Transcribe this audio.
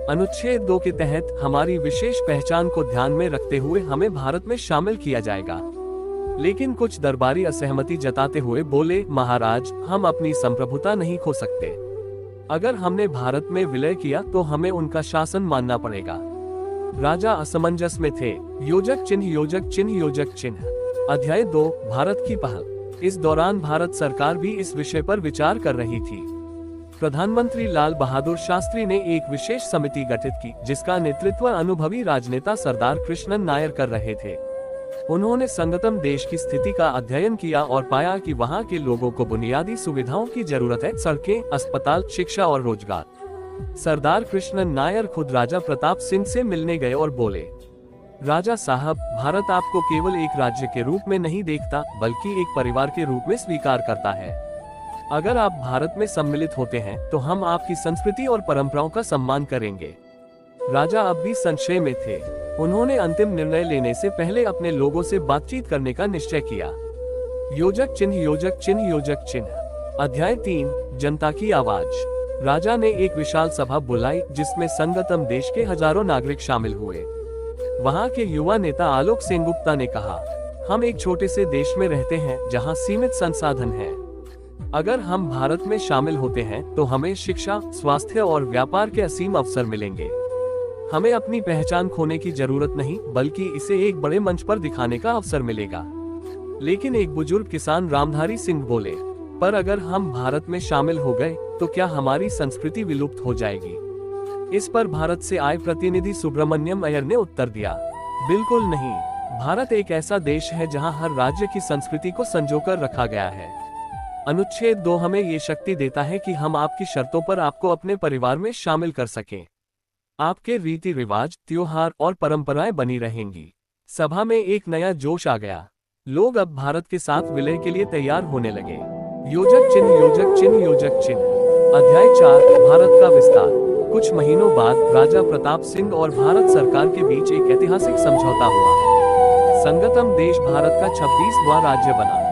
अनुच्छेद 2 के तहत हमारी विशेष पहचान को ध्यान में रखते हुए हमें भारत में शामिल किया जाएगा। लेकिन कुछ दरबारी असहमति जताते हुए बोले, महाराज, हम अपनी संप्रभुता नहीं खो सकते। अगर हमने भारत में विलय किया तो हमें उनका शासन मानना पड़ेगा। राजा असमंजस में थे। योजक चिन्ह, योजक चिन्ह, योजक चिन्ह। अध्याय 2, भारत की पहल। इस दौरान भारत सरकार भी इस विषय पर विचार कर रही थी। प्रधानमंत्री लाल बहादुर शास्त्री ने एक विशेष समिति गठित की, जिसका नेतृत्व अनुभवी राजनेता सरदार कृष्णन नायर कर रहे थे। उन्होंने संगतम देश की स्थिति का अध्ययन किया और पाया कि वहां के लोगों को बुनियादी सुविधाओं की जरूरत है, सड़कें, अस्पताल, शिक्षा और रोजगार। सरदार कृष्णन नायर खुद राजा प्रताप सिंह से मिलने गए और बोले, राजा साहब, भारत आपको केवल एक राज्य के रूप में नहीं देखता, बल्कि एक परिवार के रूप में स्वीकार करता है। अगर आप भारत में सम्मिलित होते हैं तो हम आपकी संस्कृति और परंपराओं का सम्मान करेंगे। राजा अब भी संशय में थे। उन्होंने अंतिम निर्णय लेने से पहले अपने लोगों से बातचीत करने का निश्चय किया। योजक चिन्ह, योजक चिन्ह, योजक चिन्ह। अध्याय 3, जनता की आवाज। राजा ने एक विशाल सभा बुलाई, जिसमें संगतम देश के हजारों नागरिक शामिल हुए। वहां के युवा नेता आलोक सेनगुप्ता ने कहा, हम एक छोटे से देश में रहते हैं जहां सीमित संसाधन हैं। अगर हम भारत में शामिल होते हैं तो हमें शिक्षा, स्वास्थ्य और व्यापार के असीम अवसर मिलेंगे। हमें अपनी पहचान खोने की जरूरत नहीं, बल्कि इसे एक बड़े मंच पर दिखाने का अवसर मिलेगा। लेकिन एक बुजुर्ग किसान रामधारी सिंह बोले, पर अगर हम भारत में शामिल हो गए तो क्या हमारी संस्कृति विलुप्त हो जाएगी? इस पर भारत से आए प्रतिनिधि सुब्रमण्यम अय्यर ने उत्तर दिया, बिल्कुल नहीं। भारत एक ऐसा देश है जहां हर राज्य की संस्कृति को संजोकर रखा गया है। अनुच्छेद 2 हमें ये शक्ति देता है कि हम आपकी शर्तों पर आपको अपने परिवार में शामिल कर सकें। आपके रीति रिवाज, त्योहार और परंपराएं बनी रहेंगी। सभा में एक नया जोश आ गया। लोग अब भारत के साथ विलय के लिए तैयार होने लगे। योजक चिन्ह, योजक चिन्ह, योजक चिन्ह। अध्याय 4, भारत का विस्तार। कुछ महीनों बाद राजा प्रताप सिंह और भारत सरकार के बीच एक ऐतिहासिक समझौता हुआ। संगतम देश भारत का 26वां राज्य बना।